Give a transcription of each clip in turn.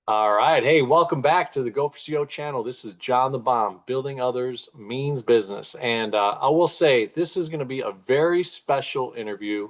All right. Hey, welcome back to the Go4CEO channel. This is John the Bomb. Building others means business. And I will say this is going to be a very special interview.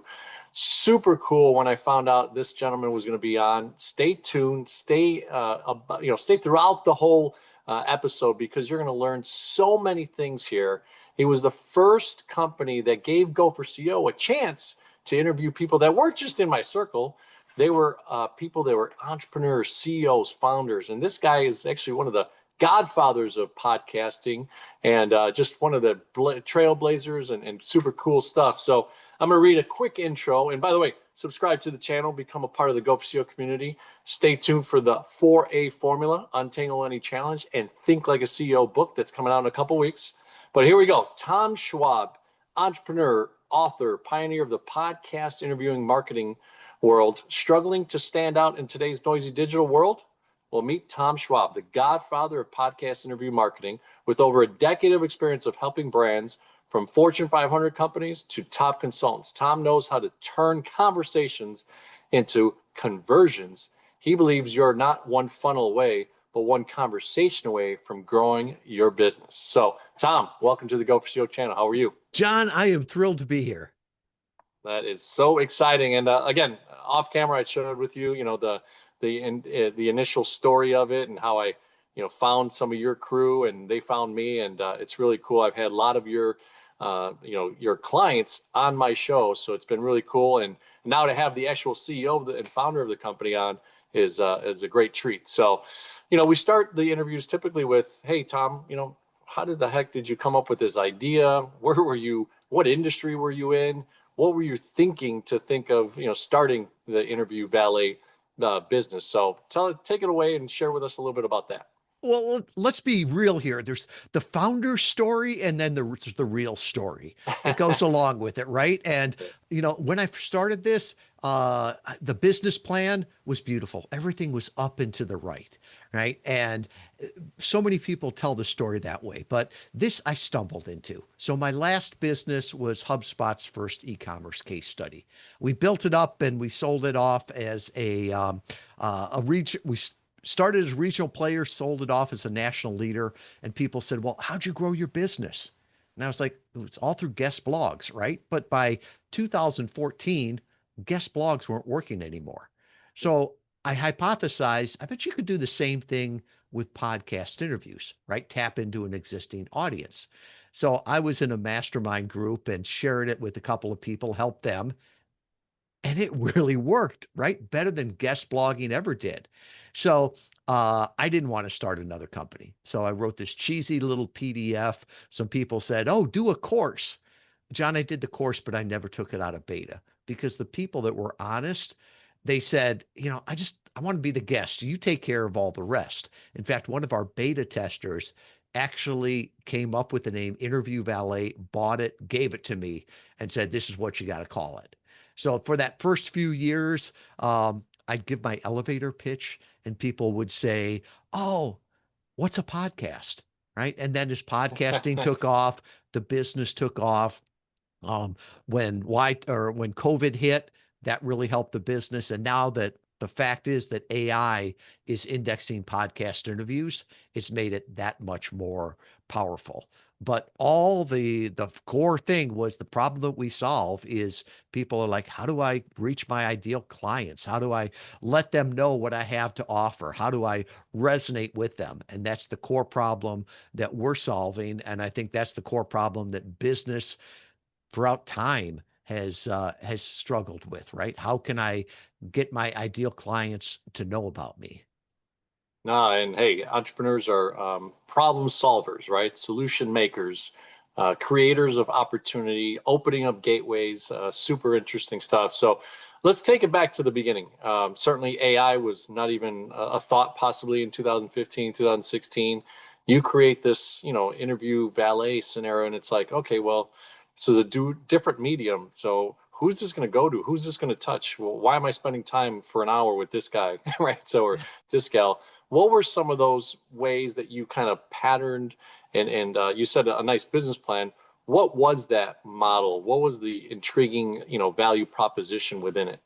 Super cool when I found out this gentleman was going to be on. Stay tuned. Stay throughout the whole episode because you're going to learn so many things here. He was the first company that gave Go4CEO a chance to interview people that weren't just in my circle. They were people that were entrepreneurs, CEOs, founders. And this guy is actually one of the godfathers of podcasting and just one of the trailblazers and super cool stuff. So I'm going to read a quick intro. And by the way, subscribe to the channel, become a part of the Go4CEO community. Stay tuned for the 4A formula, Untangle Any Challenge, and Think Like a CEO book that's coming out in a couple weeks. But here we go. Tom Schwab, entrepreneur, author, pioneer of the podcast interviewing marketing world, struggling to stand out in today's noisy digital world? Well, meet Tom Schwab, the godfather of podcast interview marketing, with over a decade of experience of helping brands from Fortune 500 companies to top consultants. Tom knows how to turn conversations into conversions. He believes you're not one funnel away, but one conversation away from growing your business. So, Tom, welcome to the Go4CEO channel. How are you? John, I am thrilled to be here. That is so exciting. And again, off camera, I shared with you, the initial story of it and how I, found some of your crew and they found me, and it's really cool. I've had a lot of your, your clients on my show, so it's been really cool. And now to have the actual CEO and founder of the company on is a great treat. So, we start the interviews typically with, "Hey, Tom, how the heck did you come up with this idea? Where were you? What industry were you in? What were you thinking to think of, starting the Interview Valet business?" So take it away and share with us a little bit about that. Well, let's be real here. There's the founder story and then there's the real story that goes along with it, right? And, when I started this, the business plan was beautiful. Everything was up and to the right? And so many people tell the story that way, but this I stumbled into. So my last business was HubSpot's first e-commerce case study. We built it up and we sold it off as a region. We started as regional players, sold it off as a national leader, and people said, "Well, how'd you grow your business?" And I was like, "It's all through guest blogs, right?" But by 2014, guest blogs weren't working anymore. So I hypothesized, I bet you could do the same thing with podcast interviews, right? Tap into an existing audience. So I was in a mastermind group and shared it with a couple of people, helped them. And it really worked, right? Better than guest blogging ever did. So I didn't want to start another company. So I wrote this cheesy little PDF. Some people said, "Oh, do a course." John, I did the course, but I never took it out of beta because the people that were honest, they said, I want to be the guest. You take care of all the rest. In fact, one of our beta testers actually came up with the name Interview Valet, bought it, gave it to me, and said, "This is what you got to call it." So for that first few years, I'd give my elevator pitch and people would say, "Oh, what's a podcast?" Right. And then as podcasting took off, the business took off. Um, when COVID hit, that really helped the business. And now that the fact is that AI is indexing podcast interviews, it's made it that much more powerful. But all the core thing was the problem that we solve is people are like, how do I reach my ideal clients? How do I let them know what I have to offer? How do I resonate with them? And that's the core problem that we're solving. And I think that's the core problem that business throughout time has struggled with, right? How can I get my ideal clients to know about me? No, and hey, entrepreneurs are problem solvers, right? Solution makers, creators of opportunity, opening up gateways, super interesting stuff. So let's take it back to the beginning. Certainly AI was not even a thought possibly in 2015, 2016. You create this, interview valet scenario, and it's like, okay, well, so the different medium. So who's this going to go to? Who's this going to touch? Well, why am I spending time for an hour with this guy, right? So, or this gal. What were some of those ways that you kind of patterned and you said a nice business plan? What was that model? What was the intriguing, value proposition within it?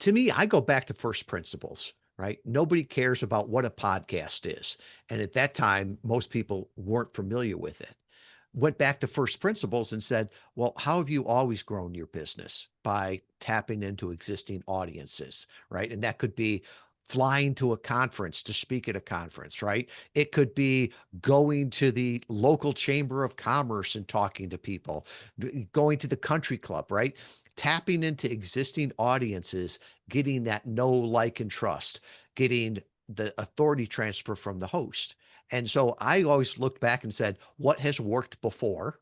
To me, I go back to first principles. right? Nobody cares about what a podcast is. And at that time, most people weren't familiar with it. Went back to first principles and said, well, how have you always grown your business? By tapping into existing audiences, right? And that could be flying to a conference to speak at a conference, right? It could be going to the local chamber of commerce and talking to people, going to the country club, right? Tapping into existing audiences, getting that know, like, and trust, getting the authority transfer from the host. And so I always looked back and said, what has worked before?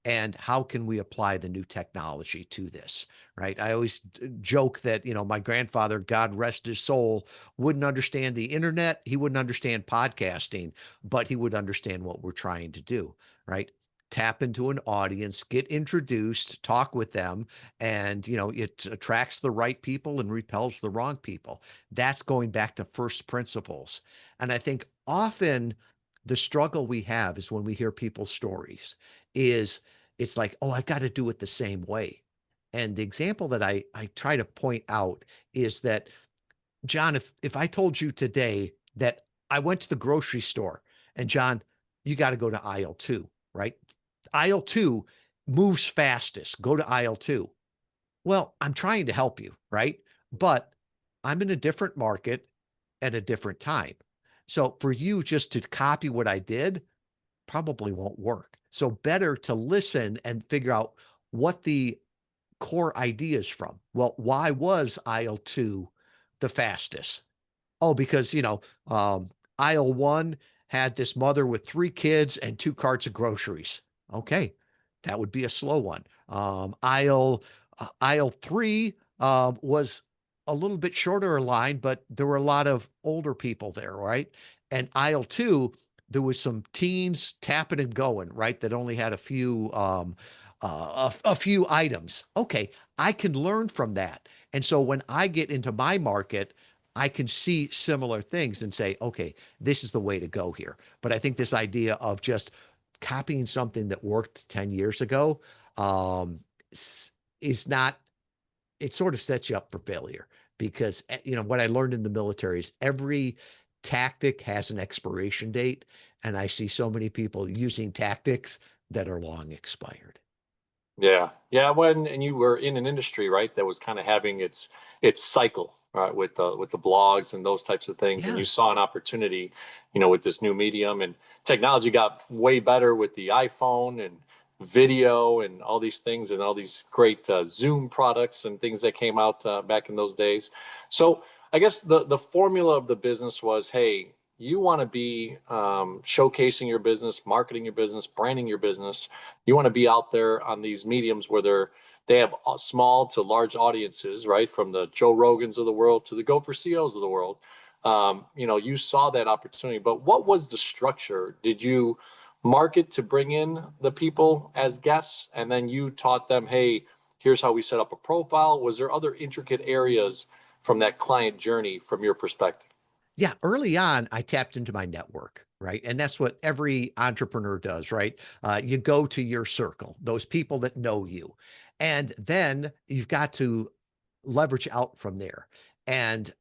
And how can we apply the new technology to this, right? I always joke that, my grandfather, God rest his soul, wouldn't understand the internet. He wouldn't understand podcasting, but he would understand what we're trying to do, right? Tap into an audience, get introduced, talk with them, and, it attracts the right people and repels the wrong people. That's going back to first principles. And I think often the struggle we have is when we hear people's stories is it's like, oh, I've got to do it the same way. And the example that I try to point out is that, John, if I told you today that I went to the grocery store and, John, you got to go to aisle two, right? Aisle two moves fastest. Go to aisle two. Well, I'm trying to help you, right? But I'm in a different market at a different time. So for you just to copy what I did probably won't work. So better to listen and figure out what the core idea is from. Well, why was aisle two the fastest? Oh, because, aisle one had this mother with three kids and two carts of groceries. Okay, that would be a slow one. Aisle three was a little bit shorter line, but there were a lot of older people there, right? And aisle two, there was some teens tapping and going, right? That only had a few items. Okay, I can learn from that. And so when I get into my market, I can see similar things and say, okay, this is the way to go here. But I think this idea of just copying something that worked 10 years ago um, is not, it sort of sets you up for failure because, what I learned in the military is every tactic has an expiration date. And I see so many people using tactics that are long expired. Yeah. Yeah. And you were in an industry, right, that was kind of having its cycle, right, with the blogs and those types of things. And Yeah. you saw an opportunity, with this new medium, and technology got way better with the iPhone and video and all these things and all these great Zoom products and things that came out back in those days. So I guess the formula of the business was, hey, you want to be showcasing your business, marketing your business, branding your business. You want to be out there on these mediums where they have small to large audiences, right? From the Joe Rogans of the world to the GO4CEOs of the world. You saw that opportunity, but what was the structure? Did you market to bring in the people as guests, and then you taught them, hey, here's how we set up a profile? Was there other intricate areas from that client journey from your perspective? Yeah, early on, I tapped into my network, right? And that's what every entrepreneur does, right? You go to your circle, those people that know you, and then you've got to leverage out from there. And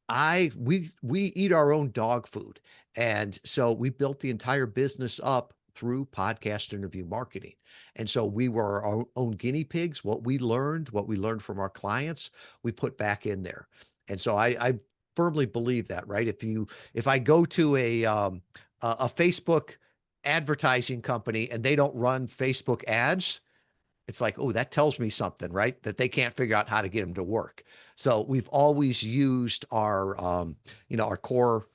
we eat our own dog food, and so we built the entire business up through podcast interview marketing. And so we were our own guinea pigs. What we learned from our clients, we put back in there. And so I firmly believe that, right? If I go to a Facebook advertising company and they don't run Facebook ads, it's like, oh, that tells me something, right? That they can't figure out how to get them to work. So we've always used our core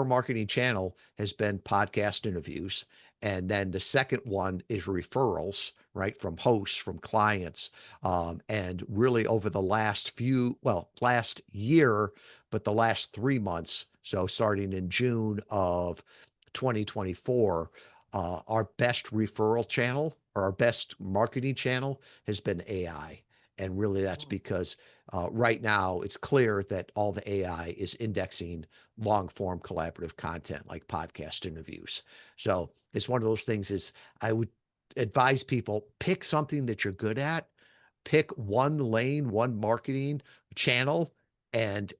marketing channel has been podcast interviews. And then the second one is referrals, right? From hosts, from clients. And really over the last year, but the last 3 months. So starting in June of 2024, our best referral channel or our best marketing channel has been AI. And really that's because right now it's clear that all the AI is indexing long form collaborative content like podcast interviews. So it's one of those things is I would advise people pick something that you're good at, pick one lane, one marketing channel and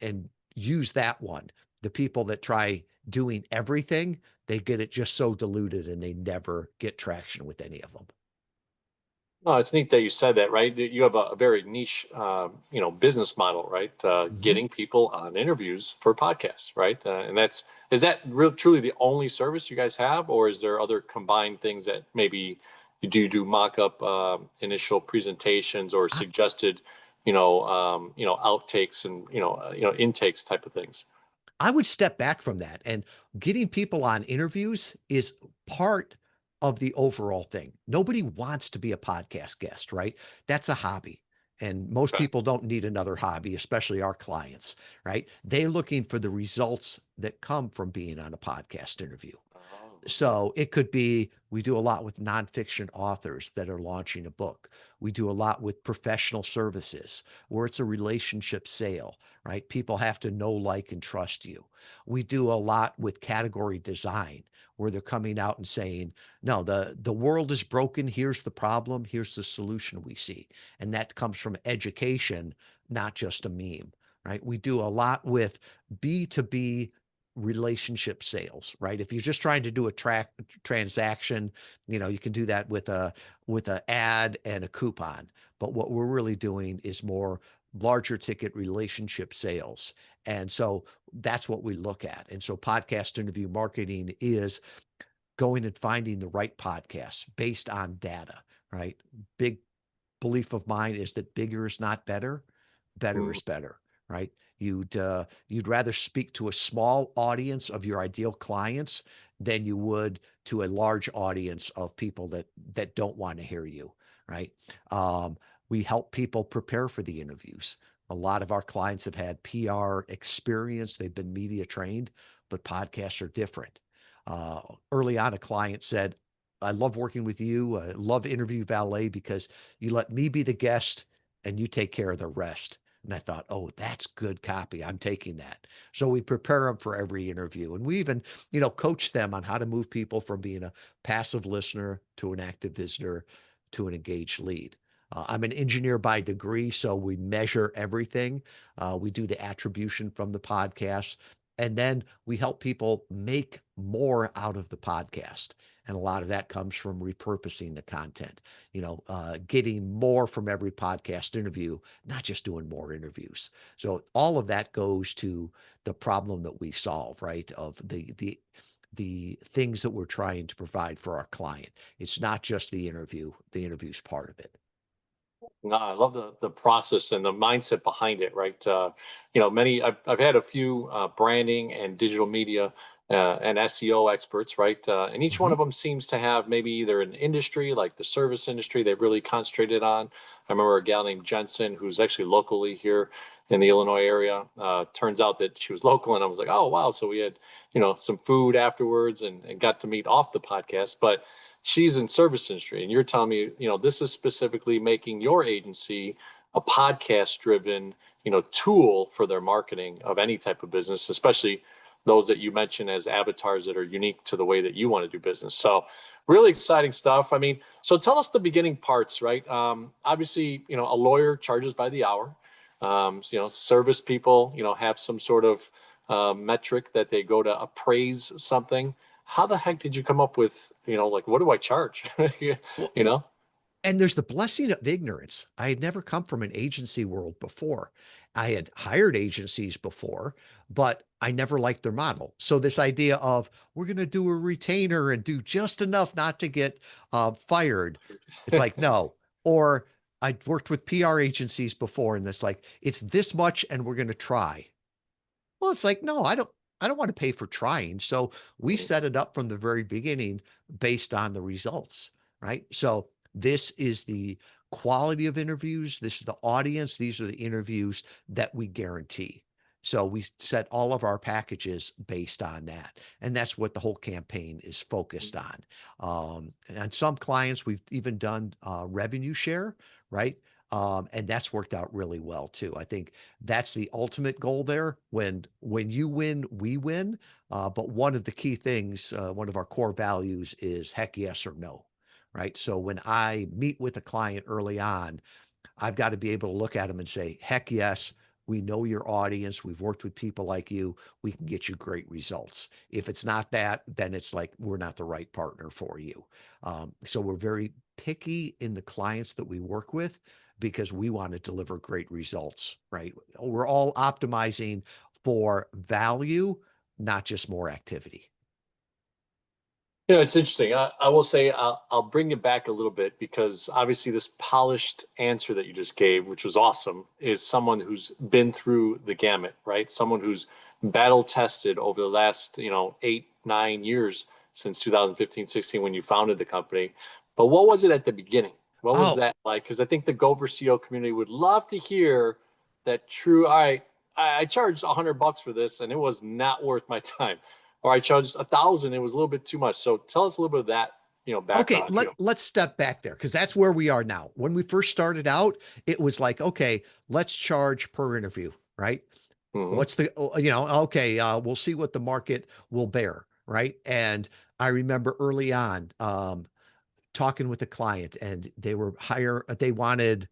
use that one. The people that try doing everything, they get it just so diluted and they never get traction with any of them. No, it's neat that you said that, right? You have a very niche, business model, right? Mhm. Getting people on interviews for podcasts, right? And is that real truly the only service you guys have, or is there other combined things that maybe you do mock-up initial presentations or I, suggested, outtakes and intakes type of things? I would step back from that, and getting people on interviews is part of the overall thing. Nobody wants to be a podcast guest, right? That's a hobby. And most Okay. people don't need another hobby, especially our clients, right? They're looking for the results that come from being on a podcast interview. Oh, okay. So it could be we do a lot with nonfiction authors that are launching a book. We do a lot with professional services where it's a relationship sale, right? People have to know, like, and trust you. We do a lot with category design where they're coming out and saying, no, the world is broken. Here's the problem. Here's the solution we see. And that comes from education, not just a meme, right? We do a lot with B2B relationship sales, right? If you're just trying to do a transaction, you can do that with a ad and a coupon. But what we're really doing is more larger ticket relationship sales. And so that's what we look at. And so podcast interview marketing is going and finding the right podcasts based on data, right? Big belief of mine is that bigger is not better, better Mm, is better, right? You'd rather speak to a small audience of your ideal clients than you would to a large audience of people that don't want to hear you, right? We help people prepare for the interviews. A lot of our clients have had PR experience; they've been media trained, but podcasts are different. Uh, Early on, a client said, "I love working with you. I love Interview Valet because you let me be the guest and you take care of the rest." And I thought, oh, that's good copy. I'm taking that. So we prepare them for every interview. And we even, coach them on how to move people from being a passive listener to an active visitor to an engaged lead. I'm an engineer by degree, so we measure everything. We do the attribution from the podcast. And then we help people make more out of the podcast. And a lot of that comes from repurposing the content, getting more from every podcast interview, not just doing more interviews. So all of that goes to the problem that we solve, right? Of the things that we're trying to provide for our client. It's not just the interview. The interview's part of it. no, I love the process and the mindset behind it, right? I've had a few branding and digital media and SEO experts, right? And each one Mhm. of them seems to have maybe either an industry, like the service industry, they've really concentrated on. I remember a gal named Jensen, who's actually locally here in the Illinois area. Turns out that she was local, and I was like, oh wow! So we had some food afterwards and got to meet off the podcast, but she's in service industry, and you're telling me this is specifically making your agency a podcast driven tool for their marketing of any type of business, especially those that you mentioned as avatars that are unique to the way that you want to do business. So really exciting stuff. I mean, so tell us the beginning parts, right? Obviously, a lawyer charges by the hour. Service people have some sort of metric that they go to appraise something. How the heck did you come up with, like, what do I charge? you Well, you know? and there's the blessing of ignorance. I had never come from an agency world before. I had hired agencies before, but I never liked their model. So this idea of we're going to do a retainer and do just enough not to get fired, it's like no. Or I worked with PR agencies before, and it's like it's this much, and we're going to try. Well, it's like, no, I don't want to pay for trying. So we set it up from the very beginning based on the results, right? So this is the quality of interviews. This is the audience. These are the interviews that we guarantee. So we set all of our packages based on that. And that's what the whole campaign is focused on. And on some clients, we've even done revenue share, right? And that's worked out really well too. I think that's the ultimate goal there. When you win, we win. But one of the key things, one of our core values is heck yes or no, right? So when I meet with a client early on, I've got to be able to look at them and say, heck yes, We know your audience. We've worked with people like you. We can get you great results. If it's not that, then it's like we're not the right partner for you. So we're very picky in the clients that we work with because we want to deliver great results, right? We're all optimizing for value, not just more activity. It's interesting. I will say I'll bring you back a little bit because obviously this polished answer that you just gave, which was awesome, is someone who's been through the gamut, right? Someone who's battle tested over the last, 8, 9 years since 2015, 16 when you founded the company. But what was it at the beginning? What was Oh, that like? Because I think the Gopher CEO community would love to hear that true. All right, I charged $100 for this, and it was not worth my time, or I charged 1,000. It was a little bit too much. So tell us a little bit of that, okay. background, if you don't. Let's step back there because that's where we are now. When we first started out, it was like, okay, let's charge per interview, right? Hmm. What's the, okay, we'll see what the market will bear, right? And I remember early on talking with a client and they wanted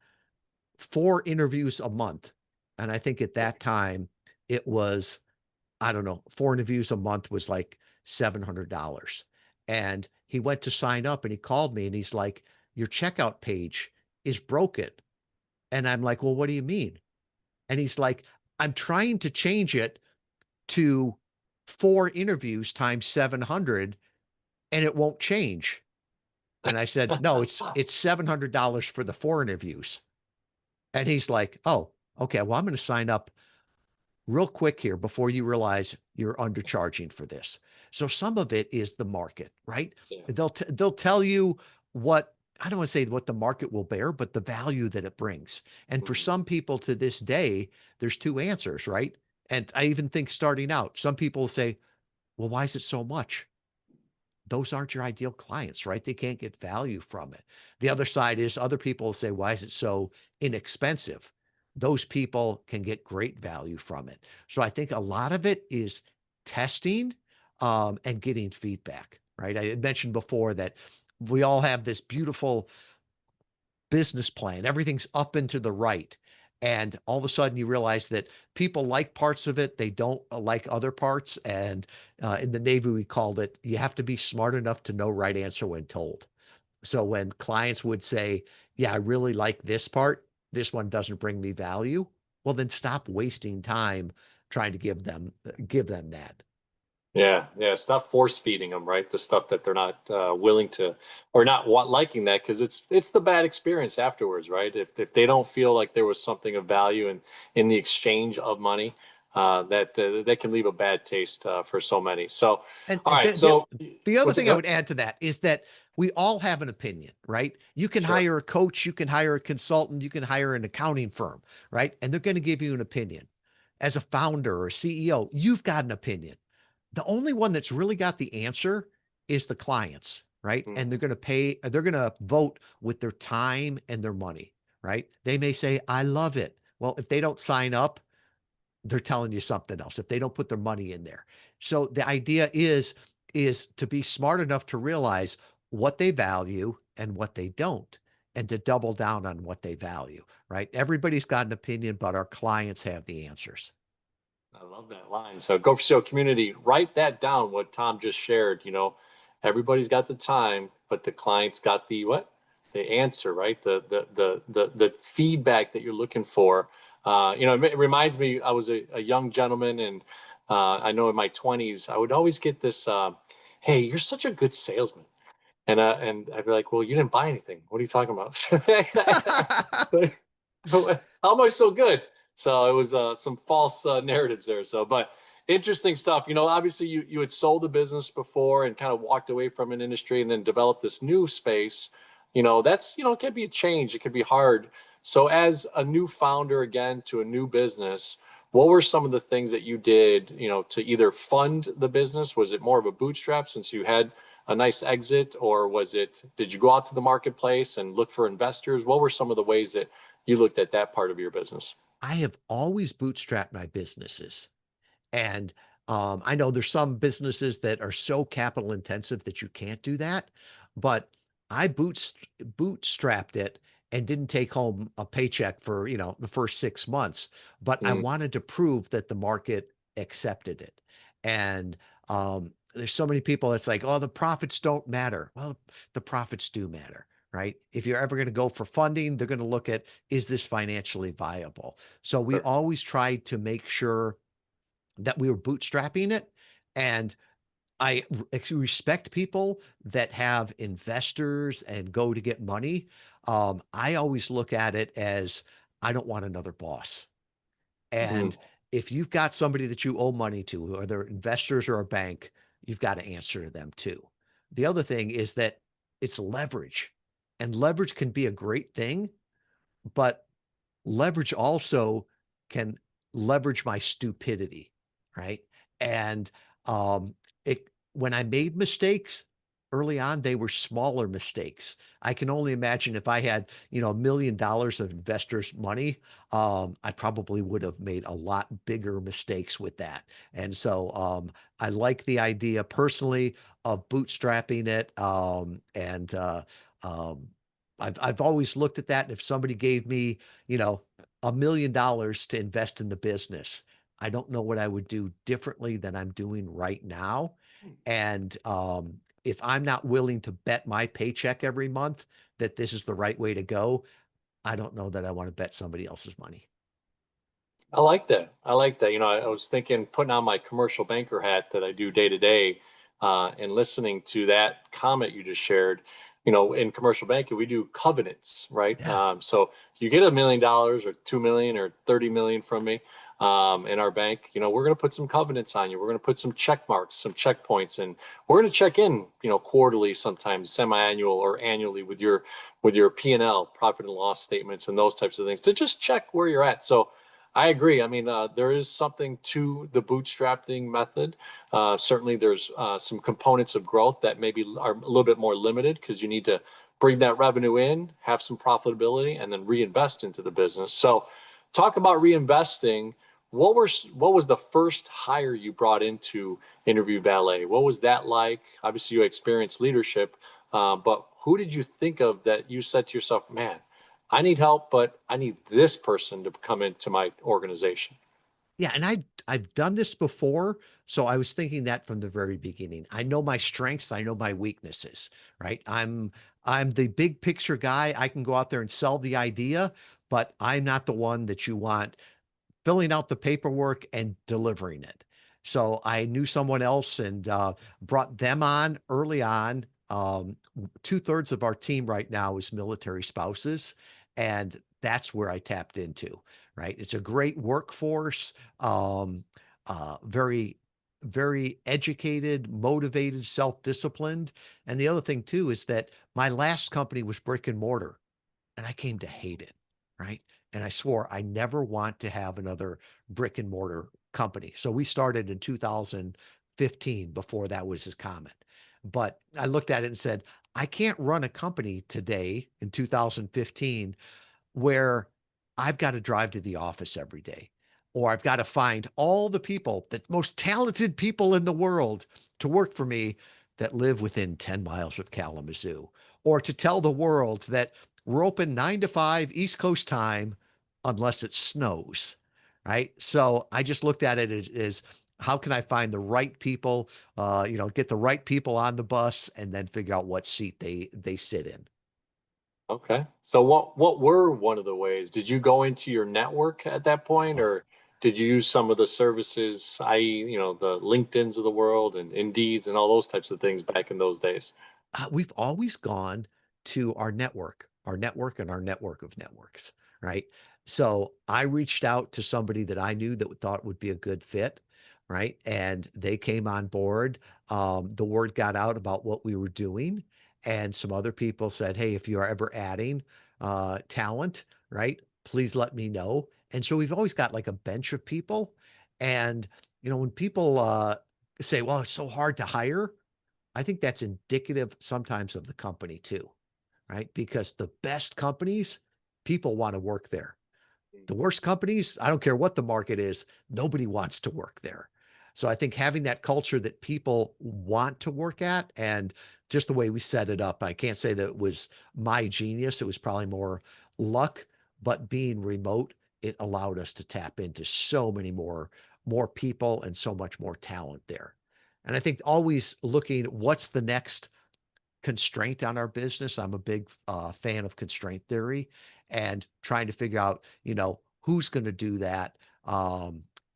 4 interviews a month. And I think at that time it was, I don't know, 4 interviews a month was like $700. And he went to sign up and he called me and he's like, your checkout page is broken. And I'm like, well, what do you mean? And he's like, I'm trying to change it to 4 interviews times 700 and it won't change. And I said, no, it's $700 for the 4 interviews. And he's like, oh, okay, well, I'm going to sign up real quick here before you realize you're undercharging for this. So some of it is the market, right? Yeah. They'll tell you what, I don't want to say what the market will bear, but the value that it brings. And for Mhm. some people to this day, there's two answers, right? And I even think starting out, some people say, well, why is it so much? Those aren't your ideal clients, right? They can't get value from it. The other side is other people say, why is it so inexpensive? Those people can get great value from it. So I think a lot of it is testing and getting feedback, right? I had mentioned before that we all have this beautiful business plan. Everything's up and to the right. And all of a sudden you realize that people like parts of it, they don't like other parts. And in the Navy, we called it, you have to be smart enough to know right answer when told. So when clients would say, yeah, I really like this part, this one doesn't bring me value. Well, then stop wasting time trying to give them that. Yeah, yeah. Stop force feeding them, right? The stuff that they're not willing to, or not liking that, because it's the bad experience afterwards, right? If they don't feel like there was something of value in the exchange of money, that can leave a bad taste for so many. So, And all right. the, So, the other what's it thing I go? would add to that is that we all have an opinion, right? You can Sure. hire a coach, you can hire a consultant, you can hire an accounting firm, right? And they're going to give you an opinion. As a founder or a CEO, you've got an opinion. The only one that's really got the answer is the clients, right? And Mhm. they're going to vote with their time and their money, right? They may say, I love it. Well, if they don't sign up, they're telling you something else if they don't put their money in there. So the idea is to be smart enough to realize what they value and what they don't and to double down on what they value, right? Everybody's got an opinion, but our clients have the answers. I love that line. So go for SEO community, write that down, what Tom just shared. Everybody's got the time, but the client's got the what? The answer, right? The feedback that you're looking for. It reminds me, I was a young gentleman, and I know in my 20s, I would always get this, hey, you're such a good salesman. And I'd be like, well, you didn't buy anything. What are you talking about? How am I so good? So it was some false narratives there. So, but interesting stuff. Obviously you had sold the business before and kind of walked away from an industry and then developed this new space. That's it can be a change. It can be hard. So, as a new founder again to a new business, what were some of the things that you did, to either fund the business? Was it more of a bootstrap since you had a nice exit, or did you go out to the marketplace and look for investors? What were some of the ways that you looked at that part of your business? I have always bootstrapped my businesses. And I know there's some businesses that are so capital intensive that you can't do that, but I bootstrapped it and didn't take home a paycheck for, the first 6 months, but I Mm, wanted to prove that the market accepted it. And there's so many people that's like, oh, the profits don't matter. Well, the profits do matter, right? If you're ever going to go for funding, they're going to look at, is this financially viable? So we sure. always tried to make sure that we were bootstrapping it. And I respect people that have investors and go to get money. I always look at it as, I don't want another boss. Mm, And if you've got somebody that you owe money to, whether investors or a bank, you've got to answer to them too. The other thing is that it's leverage, and leverage can be a great thing, but leverage also can leverage my stupidity, right? And um, it when I made mistakes early on, they were smaller mistakes. I can only imagine if I had, $1 million of investors' money, I probably would have made a lot bigger mistakes with that. And so I like the idea personally of bootstrapping it. Um, I've always looked at that. And if somebody gave me, $1 million to invest in the business, I don't know what I would do differently than I'm doing right now. And if I'm not willing to bet my paycheck every month that this is the right way to go, I don't know that I want to bet somebody else's money. I like that. I like that. I was thinking putting on my commercial banker hat that I do day to day, and listening to that comment you just shared. In commercial banking, we do covenants, right? Yeah. So you get $1 million or 2 million or 30 million from me, in our bank. We're going to put some covenants on you. We're going to put some check marks, some checkpoints, and we're going to check in, quarterly, sometimes semi-annual or annually with your P&L, profit and loss statements, and those types of things to just check where you're at. So I agree. I mean, there is something to the bootstrapping method. Certainly, there's some components of growth that maybe are a little bit more limited because you need to bring that revenue in, have some profitability, and then reinvest into the business. So, talk about reinvesting. What was the first hire you brought into Interview Valet? What was that like? Obviously, you experienced leadership, but who did you think of that you said to yourself, "Man, I need help, but I need this person to come into my organization"? Yeah, and I've done this before, so I was thinking that from the very beginning. I know my strengths, I know my weaknesses, right? I'm the big picture guy. I can go out there and sell the idea, but I'm not the one that you want filling out the paperwork and delivering it. So I knew someone else and brought them on early on. 2/3 of our team right now is military spouses, and that's where I tapped into. Right, it's a great workforce. Very, very educated, motivated, self-disciplined. And the other thing too is that my last company was brick and mortar, and I came to hate it, right? And I swore I never want to have another brick and mortar company. So we started in 2015 before that was as common. But I looked at it and said, I can't run a company today in 2015 where I've got to drive to the office every day, or I've got to find all the people, the most talented people in the world to work for me that live within 10 miles of Kalamazoo, or to tell the world that we're open 9 to 5 East Coast time unless it snows. Right. So I just looked at it as how can I find the right people, get the right people on the bus and then figure out what seat they sit in. Okay. So what were one of the ways? Did you go into your network at that point, Oh, or did you use some of the services, i.e., the LinkedIn's of the world and Indeeds and all those types of things back in those days? we've always gone to our network and our network of networks, right? So I reached out to somebody that I knew that thought would be a good fit, right? And they came on board. The word got out about what we were doing, and some other people said, "Hey, if you are ever adding talent, right, please let me know." And so we've always got like a bench of people, and when people say, "Well, it's so hard to hire," I think that's indicative sometimes of the company too, right? Because the best companies, people want to work there. The worst companies, I don't care what the market is, nobody wants to work there. So I think having that culture that people want to work at, and just the way we set it up, I can't say that it was my genius. It was probably more luck, but being remote, it allowed us to tap into so many more people and so much more talent there. And I think always looking what's the next constraint on our business. I'm a big fan of constraint theory and trying to figure out, who's going to do that.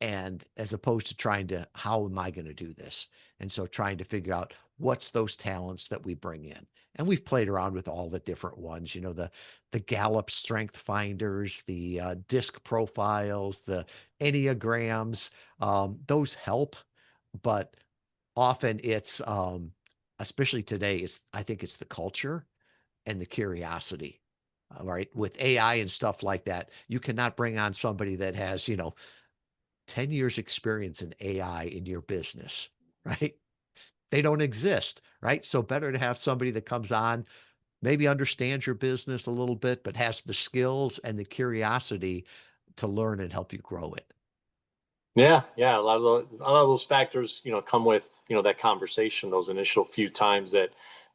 And as opposed to trying to, how am I going to do this? And so trying to figure out what's those talents that we bring in. And we've played around with all the different ones, the Gallup strength finders, the disc profiles, the Enneagrams. Those help, but often it's especially today, is I think it's the culture and the curiosity. All right. With AI and stuff like that, you cannot bring on somebody that has, 10 years experience in AI in your business, right? They don't exist, right? So better to have somebody that comes on, maybe understands your business a little bit, but has the skills and the curiosity to learn and help you grow it. Yeah, yeah. A lot of those factors, come with, that conversation, those initial few times that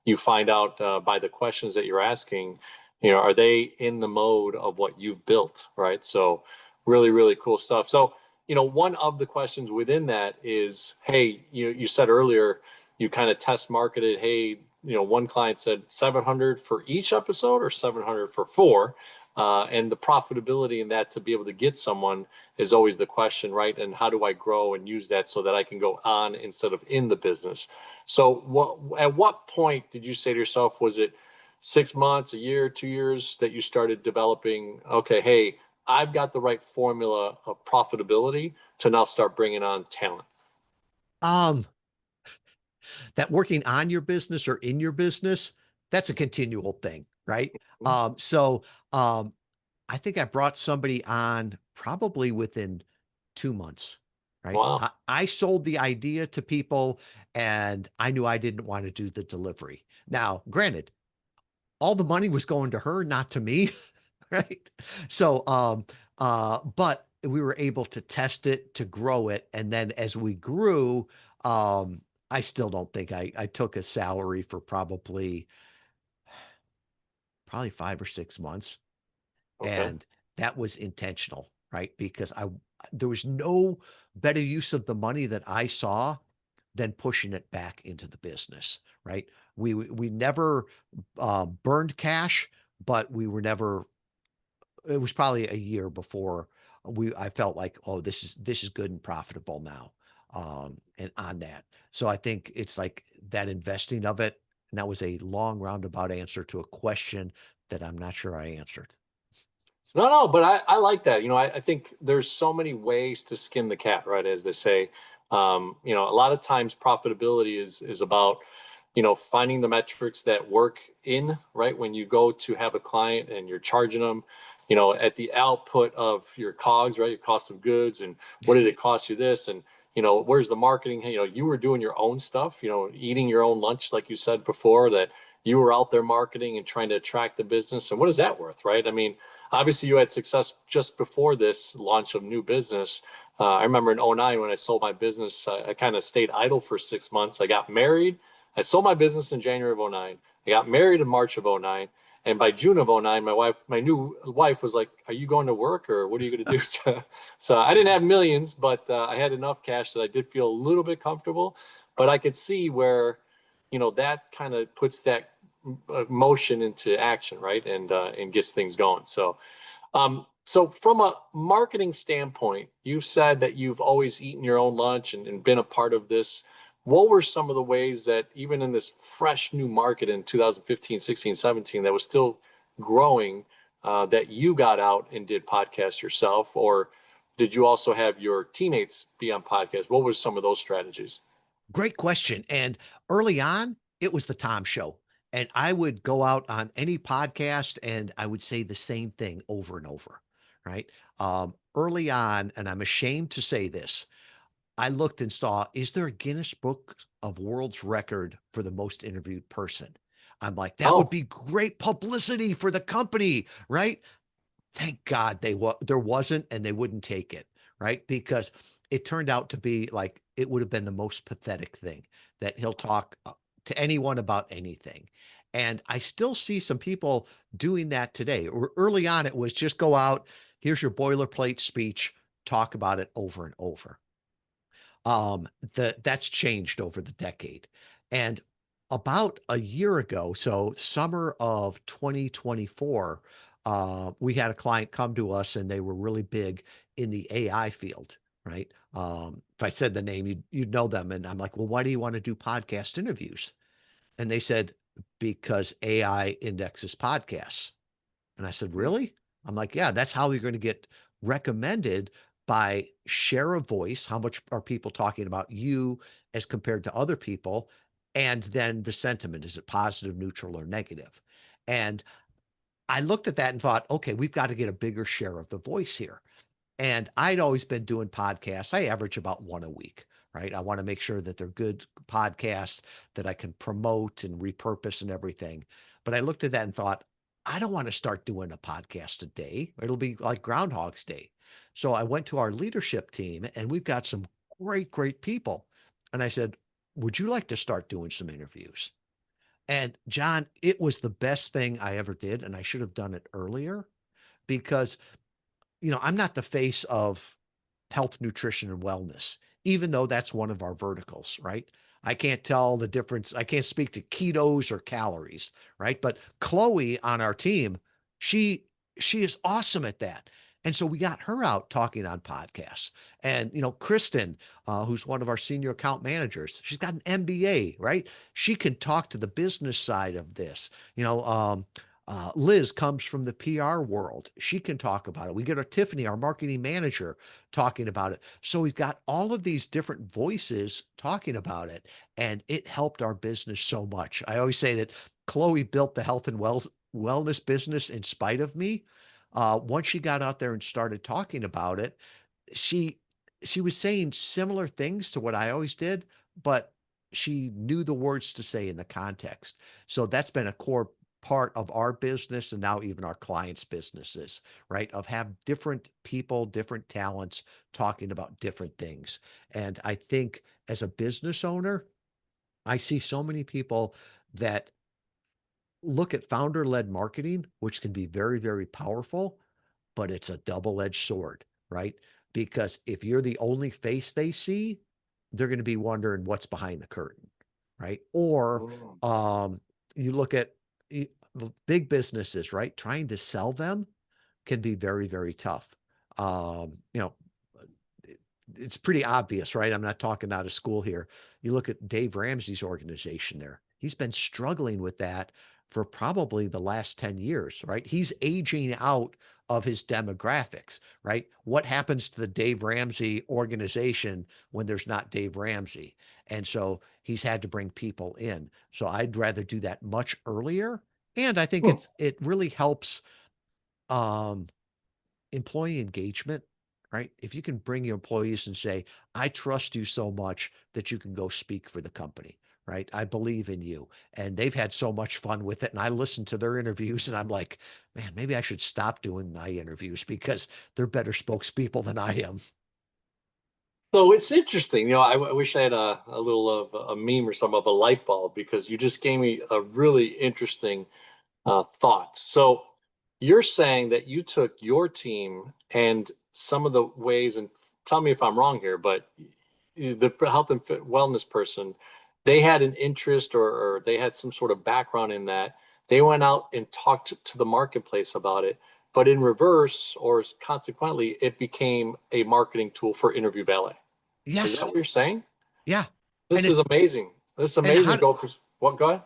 you find out by the questions that you're asking, are they in the mode of what you've built, right? So really, really cool stuff. So, one of the questions within that is, hey, you said earlier, you kind of test marketed, hey, one client said 700 for each episode or 700 for four. And the profitability in that to be able to get someone is always the question, right? And how do I grow and use that so that I can go on instead of in the business? So at what point did you say to yourself, was it 6 months, a year, 2 years that you started developing, okay, hey, I've got the right formula of profitability to now start bringing on talent? Um, that working on your business or in your business, that's a continual thing, right? Mhm. So I think I brought somebody on probably within 2 months, right? Wow. I sold the idea to people and I knew I didn't want to do the delivery. Now, granted, all the money was going to her, not to me, right? But we were able to test it, to grow it. And then as we grew, I still don't think I took a salary for probably 5 or 6 months. Okay. And that was intentional, right? Because there was no better use of the money that I saw than pushing it back into the business, right? We never burned cash, but we were never. It was probably a year before I felt like, oh, this is good and profitable now, and on that. So I think it's like that investing of it. And that was a long roundabout answer to a question that I'm not sure I answered. No, no, but I like that. I think there's so many ways to skin the cat, right? As they say, a lot of times profitability is about, finding the metrics that work in, right? When you go to have a client and you're charging them, at the output of your COGS, right? Your cost of goods, and what did it cost you this? And, where's the marketing? Hey, you were doing your own stuff, eating your own lunch, like you said before, that you were out there marketing and trying to attract the business. And what is that worth, right? I mean, obviously you had success just before this launch of new business. I remember in '09 when I sold my business, I kind of stayed idle for 6 months. I got married. I sold my business in January of '09. I got married in March of '09. And by June of '09, my new wife was like, are you going to work or what are you going to do? So I didn't have millions, but I had enough cash that I did feel a little bit comfortable. But I could see where, that kind of puts that motion into action, right? And gets things going. So from a marketing standpoint, you've said that you've always eaten your own lunch and been a part of this. What were some of the ways that even in this fresh new market in 2015, 16, 17, that was still growing, that you got out and did podcasts yourself? Or did you also have your teammates be on podcasts? What were some of those strategies? Great question. And early on, it was the Tom Show. And I would go out on any podcast and I would say the same thing over and over, right? Early on, and I'm ashamed to say this, I looked and saw, is there a Guinness Book of World's Record for the most interviewed person? I'm like, that would Oh, be great publicity for the company, right? Thank God there wasn't, and they wouldn't take it, right? Because it turned out to be like it would have been the most pathetic thing that he'll talk to anyone about anything. And I still see some people doing that today. Or early on, it was just go out, here's your boilerplate speech, talk about it over and over. That's changed over the decade. And about a year ago, so summer of 2024, we had a client come to us and they were really big in the AI field, right? If I said the name, you'd know them. And I'm like, well, why do you want to do podcast interviews? And they said, because AI indexes podcasts. And I said, Mm. really? I'm like, yeah, that's how you're going to get recommended by share of voice. How much are people talking about you as compared to other people? And then the sentiment, is it positive, neutral, or negative? And I looked at that and thought, okay, we've got to get a bigger share of the voice here. And I'd always been doing podcasts. I average about one a week, right? I want to make sure that they're good podcasts that I can promote and repurpose and everything. But I looked at that and thought, I don't want to start doing a podcast a day. It'll be like Groundhog's Day. So I went to our leadership team and we've got some great, great people. And I said, would you like to start doing some interviews? And John, it was the best thing I ever did. And I should have done it earlier because I'm not the face of health, nutrition, and wellness, even though that's one of our verticals, right? I can't tell the difference. I can't speak to ketos or calories, right? But Chloe on our team, she she is awesome at that. And so we got her out talking on podcasts. And Kristen, who's one of our senior account managers, she's got an MBA, right? She can talk to the business side of this. Liz comes from the PR world. She can talk about it. We get our Tiffany, our marketing manager, talking about it. So we've got all of these different voices talking about it, and it helped our business so much. I always say that Chloe built the health and wellness business in spite of me. Once she got out there and started talking about it, she she was saying similar things to what I always did, but she knew the words to say in the context. So that's been a core part of our business and now even our clients' businesses, right? Of have different people, different talents talking about different things. And I think as a business owner, I see so many people that look at founder-led marketing, which can be very, very powerful, but it's a double-edged sword, right? Because if you're the only face they see, they're going to be wondering what's behind the curtain, right? Or Mm. you look at big businesses, right? Trying to sell them can be very, very tough. Um, you know, it's pretty obvious, right? I'm not talking out of school here. You look at Dave Ramsey's organization there. He's been struggling with that for probably the last 10 years, right? He's aging out of his demographics, right? What happens to the Dave Ramsey organization when there's not Dave Ramsey? And so he's had to bring people in. So I'd rather do that much earlier. And I think Hmm. it really helps um, employee engagement, right? If you can bring your employees and say, I trust you so much that you can go speak for the company, right? I believe in you. And they've had so much fun with it. And I listen to their interviews and I'm like, man, maybe I should stop doing my interviews because they're better spokespeople than I am. So it's interesting. I wish I had a little of a meme or some of a light bulb because you just gave me a really interesting thought. So you're saying that you took your team and some of the ways, and tell me if I'm wrong here, but the health and wellness person, they had an interest or they had some sort of background in that. They went out and talked to the marketplace about it, but in reverse, or consequently, it became a marketing tool for Interview Valet. Is that Yes. what you're saying? Yeah. And This is it's, amazing. This is and amazing. Go for what? Go ahead.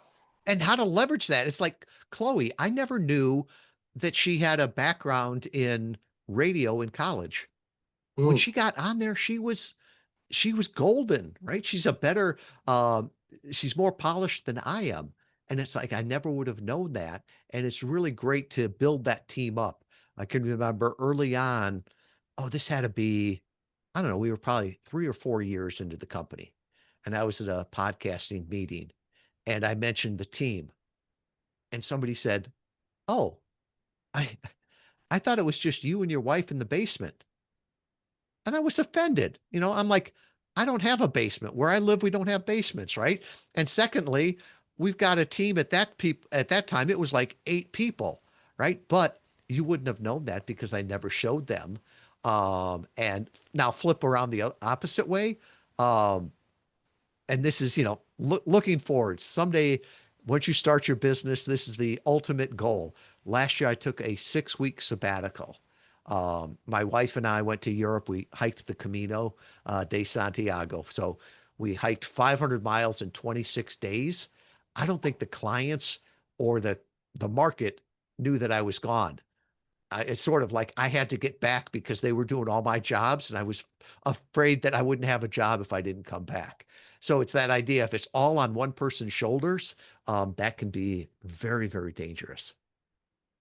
how to leverage that. It's like Chloe, I never knew that she had a background in radio in college. When Hmm. she got on there, she was golden, right? She's a better, she's more polished than I am. And it's like, I never would have known that. And it's really great to build that team up. I can remember early on, oh, this had to be, I don't know, we were probably 3 or 4 years into the company. And I was at a podcasting meeting and I mentioned the team. And somebody said, oh, I, I thought it was just you and your wife in the basement. And I was offended. I'm like, I don't have a basement. Where I live, we don't have basements, right? And secondly, we've got a team at that time, it was like 8 people, right? But you wouldn't have known that because I never showed them. And now flip around the opposite way. Um, and this is, looking forward. Someday, once you start your business, this is the ultimate goal. Last year, I took a 6 week sabbatical. My wife and I went to Europe. We hiked the Camino de Santiago. So we hiked 500 miles in 26 days. I don't think the clients or the market knew that I was gone. It's sort of like I had to get back because they were doing all my jobs, and I was afraid that I wouldn't have a job if I didn't come back. So it's that idea. If it's all on one person's shoulders, that can be very, very dangerous.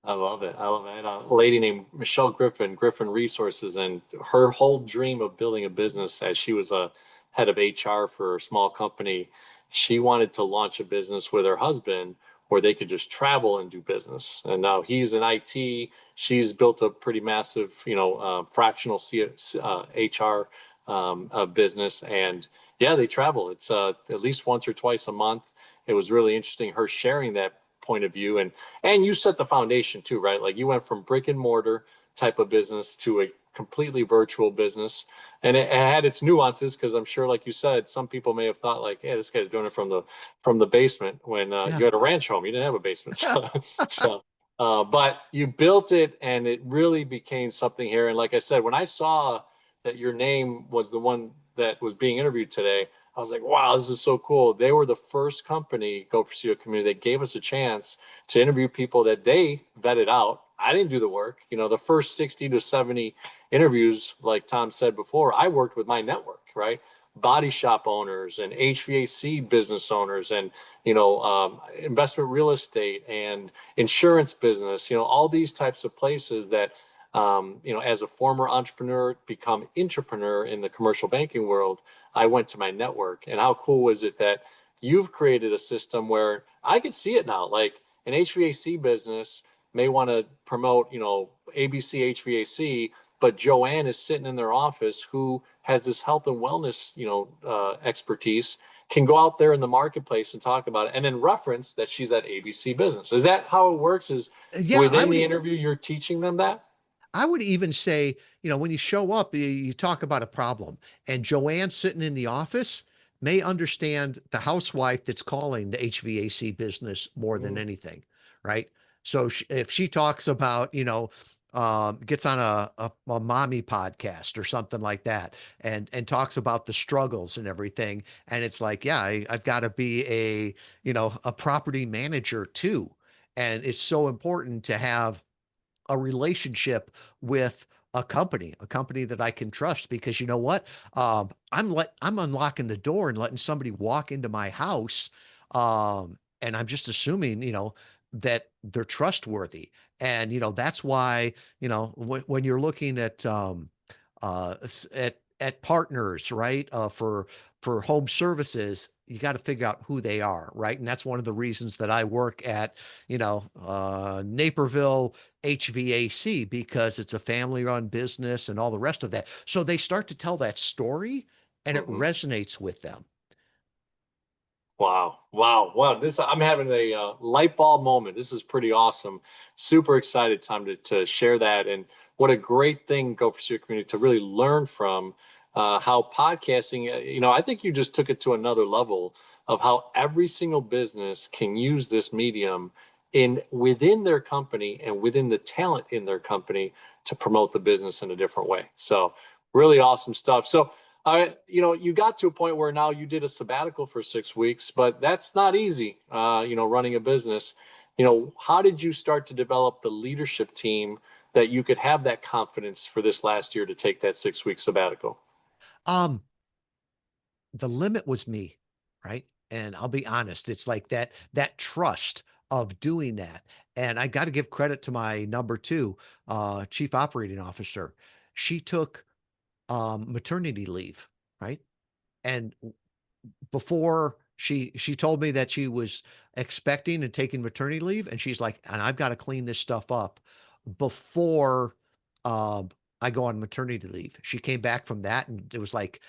I love it. I love it. I had a lady named Michelle Griffin, Griffin Resources, and her whole dream of building a business as she was a head of HR for a small company, she wanted to launch a business with her husband where they could just travel and do business. And now he's in IT. She's built a pretty massive, fractional HR business. And yeah, they travel. It's at least once or twice a month. It was really interesting her sharing that point of view. And you set the foundation too, right? Like you went from brick and mortar type of business to a completely virtual business. And it had its nuances because I'm sure, like you said, some people may have thought like, hey, this guy's doing it from the basement when Yeah. you had a ranch home. You didn't have a basement. But you built it and it really became something here. And like I said, when I saw that your name was the one that was being interviewed today, I was like, wow, this is so cool. They were the first company, Go4CEO community, that gave us a chance to interview people that they vetted out. I didn't do the work. The first 60 to 70 interviews, like Tom said before, I worked with my network, right? Body shop owners and HVAC business owners and, investment real estate and insurance business, all these types of places that, as a former entrepreneur, become intrapreneur in the commercial banking world, I went to my network. And how cool was it that you've created a system where I could see it now? Like an HVAC business may want to promote, ABC HVAC, but Joanne is sitting in their office who has this health and wellness, expertise, can go out there in the marketplace and talk about it and then reference that she's at ABC business. Is that how it works? Is Yeah, within the interview, you're teaching them that? I would even say, when you show up, you talk about a problem, and Joanne sitting in the office may understand the housewife that's calling the HVAC business more than Mm. anything, right? So if she talks about, gets on a mommy podcast or something like that, and talks about the struggles and everything, and it's like, yeah, I've got to be a property manager too, and it's so important to have a relationship with a company that I can trust because you know what? I'm unlocking the door and letting somebody walk into my house. And I'm just assuming, that they're trustworthy. And, that's why, when you're looking at partners, right? For home services, you got to figure out who they are, right? And that's one of the reasons that I work at, Naperville HVAC because it's a family-run business and all the rest of that. So they start to tell that story, and it Mhm. resonates with them. Wow. Wow. Wow. I'm having a light bulb moment. This is pretty awesome. Super excited, Tom, to share that. And what a great thing, Go for Your Community, to really learn from how podcasting, I think you just took it to another level of how every single business can use this medium within their company and within the talent in their company to promote the business in a different way. So really awesome stuff. So you got to a point where now you did a sabbatical for 6 weeks, but that's not easy, running a business. How did you start to develop the leadership team that you could have that confidence for this last year to take that 6 week sabbatical? Um, the limit was me, right? And I'll be honest, it's like that trust of doing that. And I got to give credit to my number two, chief operating officer. She took maternity leave, right? And before she told me that she was expecting and taking maternity leave, and she's like, and I've got to clean this stuff up before um, I go on maternity leave. She came back from that, and it was like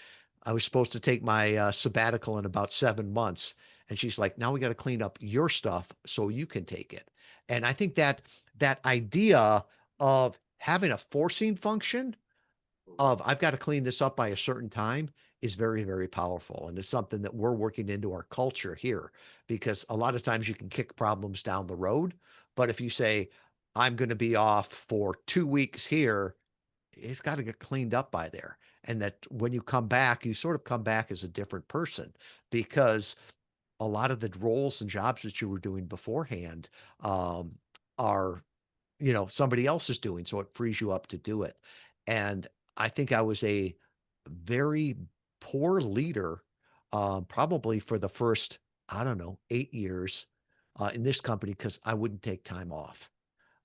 I was supposed to take my sabbatical in about 7 months. And she's like, now we got to clean up your stuff so you can take it. And I think that that idea of having a forcing function of I've got to clean this up by a certain time is very, very powerful. And it's something that we're working into our culture here because a lot of times you can kick problems down the road. But if you say, I'm going to be off for 2 weeks here, it's got to get cleaned up by there. And that when you come back, you sort of come back as a different person because a lot of the roles and jobs that you were doing beforehand um, are somebody else is doing. So it frees you up to do it. And I think I was a very poor leader, probably for the first, I don't know, 8 years in this company because I wouldn't take time off.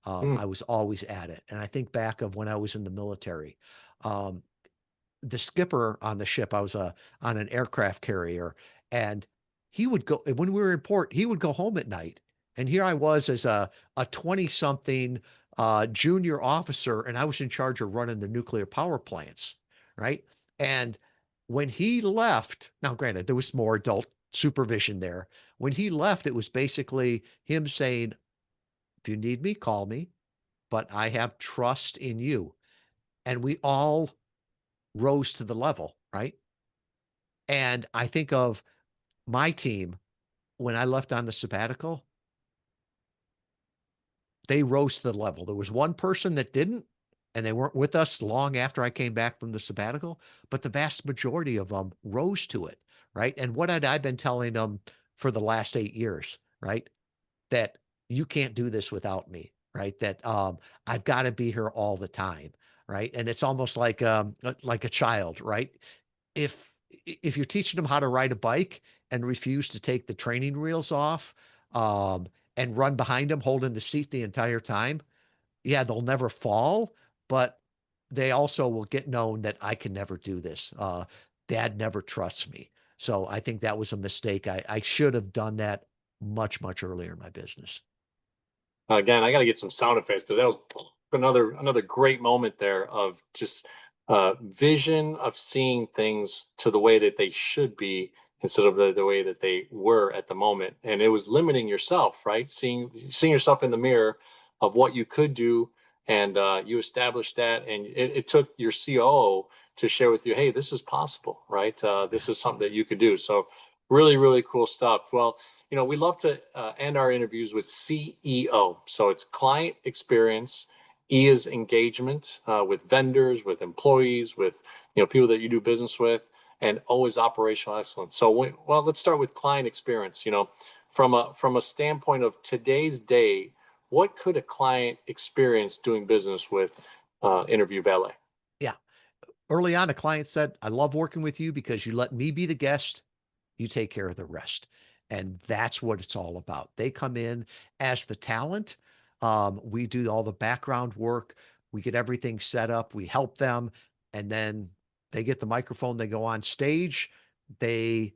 Hmm. I was always at it. And I think back of when I was in the military. Um, the skipper on the ship, I was on an aircraft carrier, and he would go when we were in port, he would go home at night. And here I was as a 20 something junior officer, and I was in charge of running the nuclear power plants, right? And when he left, now granted, there was more adult supervision there. When he left, it was basically him saying, if you need me, call me, but I have trust in you. And we all rose to the level, right? And I think of my team when I left on the sabbatical, they rose to the level. There was one person that didn't, and they weren't with us long after I came back from the sabbatical, but the vast majority of them rose to it, right? And what had I been telling them for the last 8 years, right? That you can't do this without me, right? That I've got to be here all the time, right? And it's almost like a child, right? If if you're teaching them how to ride a bike and refuse to take the training wheels off and run behind them holding the seat the entire time, yeah, they'll never fall, but they also will get known that I can never do this. Dad never trusts me. So I think that was a mistake. I should have done that much, much earlier in my business. Again, I got to get some sound effects because that was another great moment there of just vision of seeing things to the way that they should be instead of the way that they were at the moment. And it was limiting yourself, right? Seeing yourself in the mirror of what you could do, and you established that, and it took your COO to share with you, hey, this is possible, right? This Yeah. is something that you could do. So really, really cool stuff. Well, we love to end our interviews with CEO. So it's client experience. E is engagement with vendors, with employees, with people that you do business with, and O is operational excellence. So, well, let's start with client experience. From a standpoint of today's day, what could a client experience doing business with Interview Valet? Yeah. Early on, a client said, I love working with you because you let me be the guest. You take care of the rest. And that's what it's all about. They come in as the talent. We do all the background work. We get everything set up. We help them. And then they get the microphone. They go on stage. They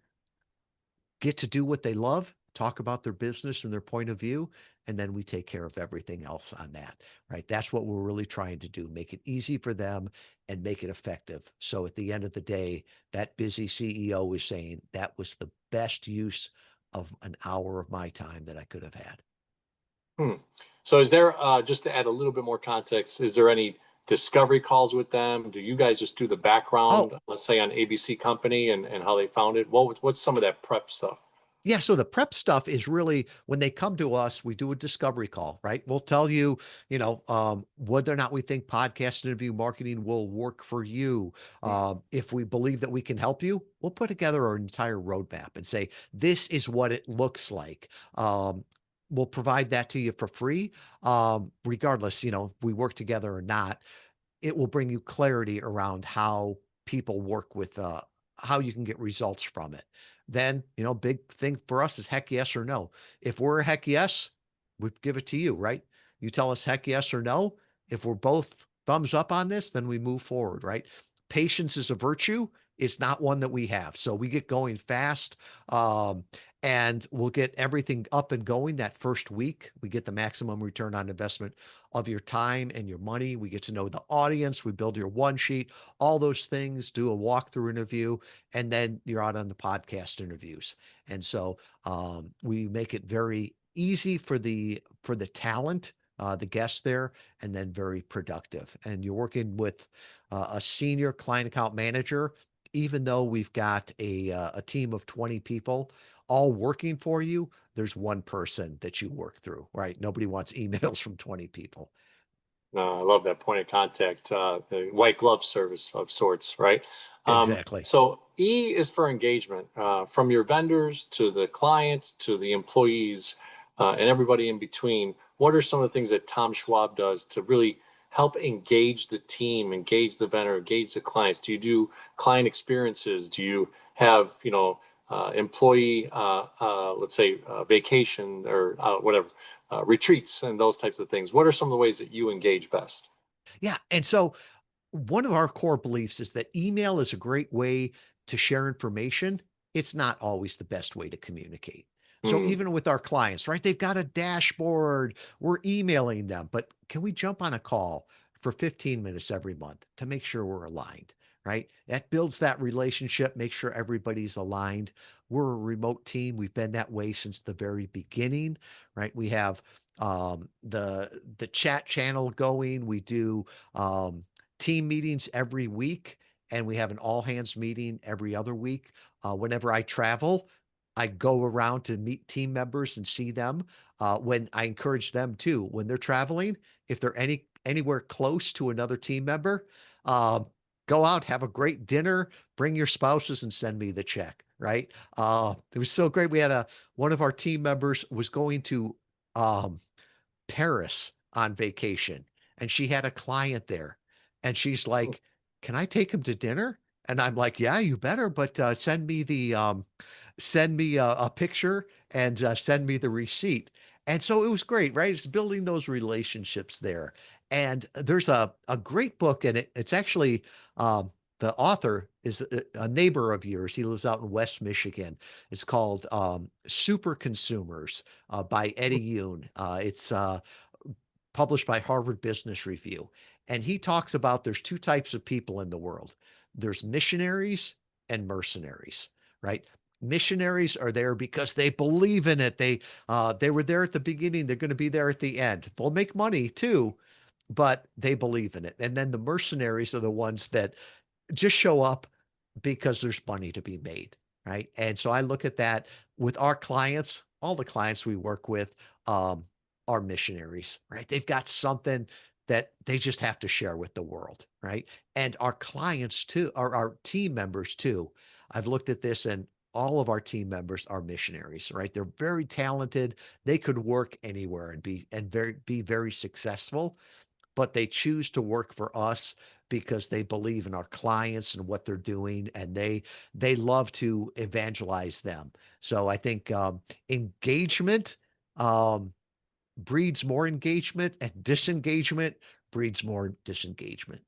get to do what they love, talk about their business and their point of view, and then we take care of everything else on that, right? That's what we're really trying to do, make it easy for them and make it effective. So at the end of the day, that busy CEO is saying that was the best use of an hour of my time that I could have had. Hmm. So is there, just to add a little bit more context, is there any discovery calls with them? Do you guys just do the background, Oh, let's say on ABC Company and how they found it? What's some of that prep stuff? yeah, so the prep stuff is really when they come to us, we do a discovery call, right? We'll tell you, whether or not we think podcast interview marketing will work for you. Hmm. If we believe that we can help you, we'll put together our entire roadmap and say, this is what it looks like. We'll provide that to you for free, regardless, if we work together or not. It will bring you clarity around how people work with how you can get results from it. Then, big thing for us is heck yes or no. If we're a heck yes, we give it to you, right? You tell us heck yes or no. If we're both thumbs up on this, then we move forward, right? Patience is a virtue. It's not one that we have. So we get going fast. Um, and we'll get everything up and going that first week. We get the maximum return on investment of your time and your money. We get to know the audience. We build your one sheet, all those things, do a walkthrough interview, and then you're out on the podcast interviews. And so we make it very easy for the talent, the guests there, and then very productive. And you're working with a senior client account manager, even though we've got a team of 20 people all working for you, there's one person that you work through, right? Nobody wants emails from 20 people. I love that point of contact, the white glove service of sorts, right? Exactly. So E is for engagement, from your vendors to the clients to the employees, and everybody in between. What are some of the things that Tom Schwab does to really help engage the team, engage the vendor, engage the clients? Do you do client experiences? Do you have, employee, let's say, vacation or whatever, retreats and those types of things? What are some of the ways that you engage best? Yeah. And so one of our core beliefs is that email is a great way to share information. It's not always the best way to communicate. So Mm. even with our clients, right? They've got a dashboard. We're emailing them, but can we jump on a call for 15 minutes every month to make sure we're aligned, right? That builds that relationship, make sure everybody's aligned. We're a remote team. We've been that way since the very beginning, right? We have the chat channel going. We do team meetings every week, and we have an all hands meeting every other week. Whenever I travel, I go around to meet team members and see them. When I encourage them too, when they're traveling, if they're anywhere close to another team member, uh, go out, have a great dinner, bring your spouses, and send me the check. Right? It was so great. We had a one of our team members was going to um, Paris on vacation, and she had a client there, and she's like, "Can I take him to dinner?" And I'm like, "Yeah, you better, but send me a picture and send me the receipt." And so it was great, right? It's building those relationships there. And there's a great book, and it's actually the author is a neighbor of yours. He lives out in West Michigan. It's called Super Consumers by Eddie Yoon. It's published by Harvard Business Review. And he talks about there's two types of people in the world. There's missionaries and mercenaries, right? Missionaries are there because they believe in it. They were there at the beginning. They're going to be there at the end. They'll make money too, but they believe in it. And then the mercenaries are the ones that just show up because there's money to be made, right? And so I look at that with our clients, all the clients we work with um, are missionaries, right? They've got something that they just have to share with the world, right? And our clients too, our team members too. I've looked at this and all of our team members are missionaries, right? They're very talented. They could work anywhere and be very successful, but they choose to work for us because they believe in our clients and what they're doing, and they love to evangelize them. So I think engagement um, breeds more engagement, and disengagement breeds more disengagement.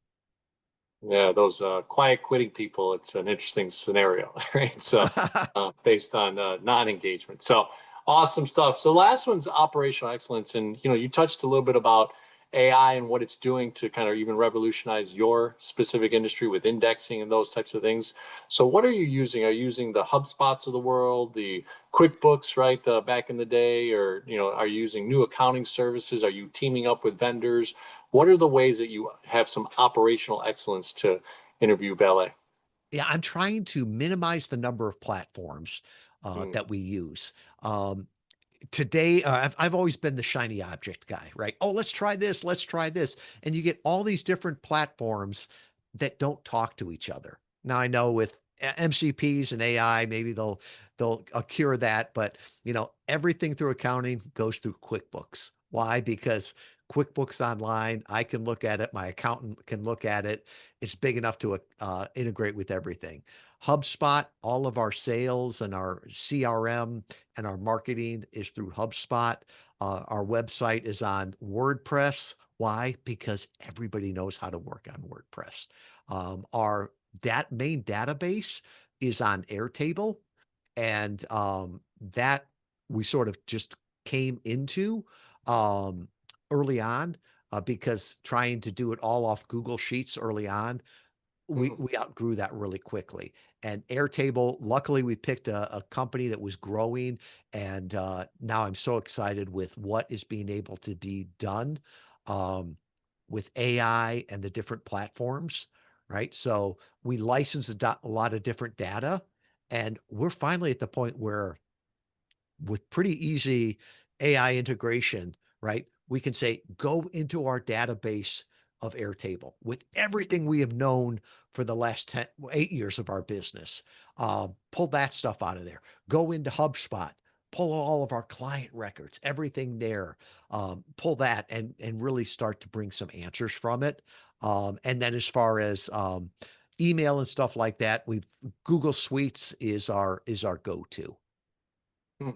Yeah, those quiet quitting people, it's an interesting scenario, right? So, based on non-engagement. So, awesome stuff. So, last one's operational excellence. And, you touched a little bit about AI and what it's doing to kind of even revolutionize your specific industry with indexing and those types of things. So, what are you using? Are you using the HubSpots of the world, the QuickBooks, right, back in the day? Or, are you using new accounting services? Are you teaming up with vendors? What are the ways that you have some operational excellence to interview valet? Yeah, I'm trying to minimize the number of platforms Mm. that we use. Um, Today, I've always been the shiny object guy, right? Oh, let's try this, let's try this. And you get all these different platforms that don't talk to each other. Now I know with MCPs and AI, maybe they'll cure that, but everything through accounting goes through QuickBooks. Why? Because QuickBooks Online, I can look at it, my accountant can look at it. It's big enough to integrate with everything. HubSpot, all of our sales and our CRM and our marketing is through HubSpot. Our website is on WordPress. Why? Because everybody knows how to work on WordPress. Our main database is on Airtable, and that we sort of just came into um, early on because trying to do it all off Google Sheets early on, Mm, we outgrew that really quickly. And Airtable, luckily, we picked a company that was growing, and now I'm so excited with what is being able to be done um, with AI and the different platforms, right? So we license a lot of different data, and we're finally at the point where with pretty easy AI integration, right? We can say, go into our database of Airtable with everything we have known for the last 8 years of our business. Pull that stuff out of there. Go into HubSpot, pull all of our client records, everything there. Pull that and really start to bring some answers from it. And then as far as email and stuff like that, we've Google Suites is our go-to. mm.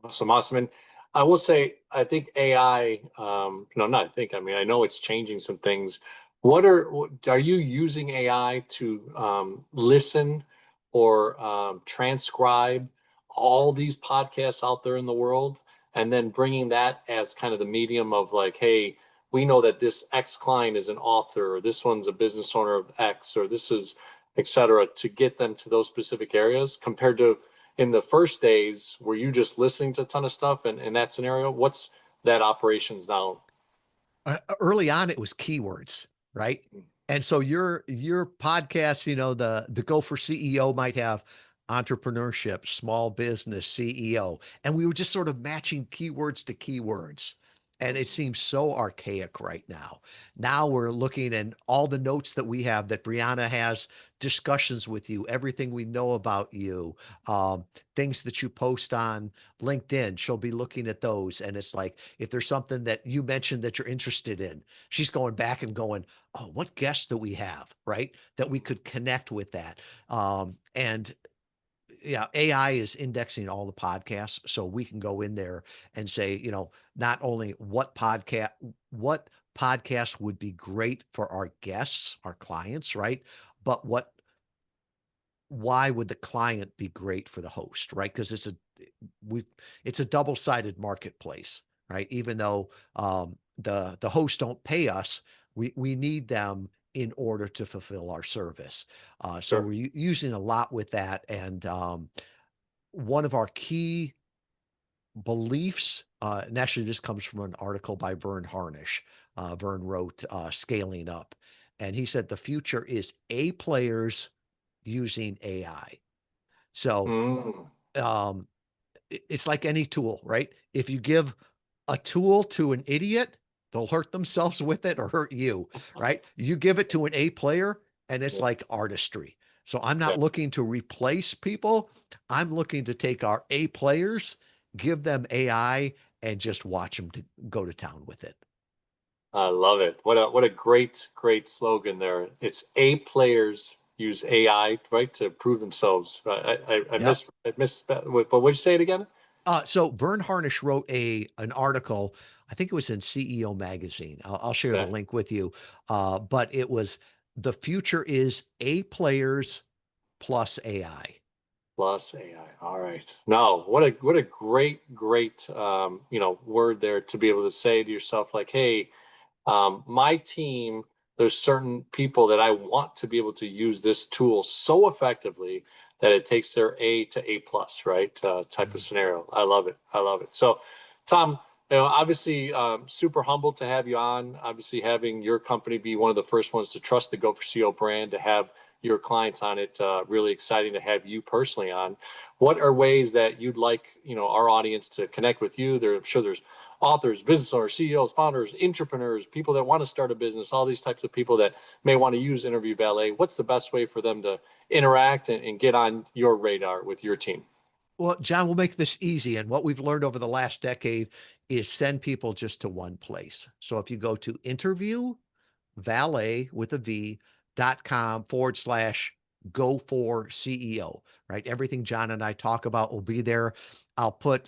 Awesome, awesome. And I will say, I think AI, no, not I think, I mean, I know it's changing some things. Are you using AI to listen or transcribe all these podcasts out there in the world and then bringing that as kind of the medium of like, hey, we know that this X client is an author, or this one's a business owner of X, or this is, et cetera, to get them to those specific areas compared to in the first days, were you just listening to a ton of stuff in that scenario? What's that operations now? Early on it was keywords, right? And so your podcast, the Go for CEO might have entrepreneurship, small business, CEO, and we were just sort of matching keywords to keywords. And it seems so archaic right now. Now we're looking at all the notes that we have that Brianna has discussions with you, everything we know about you, things that you post on LinkedIn. She'll be looking at those. And it's like, if there's something that you mentioned that you're interested in, she's going back and going, oh, what guests do we have? Right. That we could connect with that. And yeah, AI is indexing all the podcasts. So we can go in there and say, not only what podcast would be great for our guests, our clients, right? But why would the client be great for the host, right? Because it's a double-sided marketplace, right? Even though the hosts don't pay us, we need them in order to fulfill our service. So Sure. we're using a lot with that, and one of our key beliefs, and actually this comes from an article by Vern Harnish. Vern wrote "Scaling Up," and he said the future is A players using AI. So Mm. um, it's like any tool, right? If you give a tool to an idiot, they'll hurt themselves with it or hurt you, right? You give it to an A player and it's Yeah. like artistry. So I'm not Yeah. looking to replace people. I'm looking to take our A players, give them AI, and just watch them to go to town with it. I love it. What a great slogan there. It's A players use AI, right, to prove themselves. Yep. I missed, but would you say it again? So Vern Harnish wrote an article. I think it was in CEO magazine. I'll share the Okay. link with you. But it was the future is A players plus AI. Plus AI. All right. No, what a great word there to be able to say to yourself like, hey, my team, there's certain people that I want to be able to use this tool so effectively that it takes their A to A plus, right? Type of Mhm. scenario. I love it. I love it. So, Tom, obviously, super humbled to have you on. Obviously, having your company be one of the first ones to trust the Go for CEO brand, to have your clients on it. Really exciting to have you personally on. What are ways that you'd like, our audience to connect with you? I'm sure there's authors, business owners, CEOs, founders, entrepreneurs, people that want to start a business, all these types of people that may want to use Interview Valet. What's the best way for them to interact and get on your radar with your team? Well, John, we'll make this easy. And what we've learned over the last decade is send people just to one place. So if you go to interview valet with a v.com/go for CEO, right? Everything John and I talk about will be there.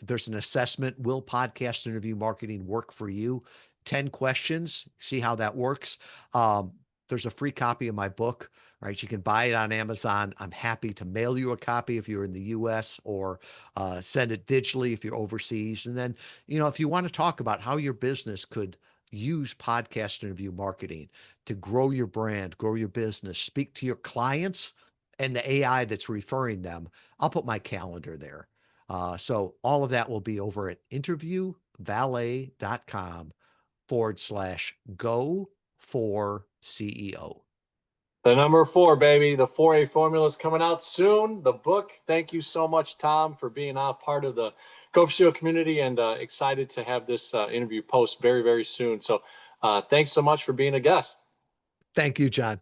There's an assessment. Will podcast interview marketing work for you? 10 questions. See how that works. there's a free copy of my book, right? You can buy it on Amazon. I'm happy to mail you a copy if you're in the US, or send it digitally if you're overseas. And then, if you want to talk about how your business could use podcast interview marketing to grow your brand, grow your business, speak to your clients and the AI that's referring them, I'll put my calendar there. So all of that will be over at interviewvalet.com/go4CEO. The number 4, baby. The 4A formula is coming out soon. The book. Thank you so much, Tom, for being a part of the Go4CEO community, and excited to have this interview post very, very soon. So thanks so much for being a guest. Thank you, John.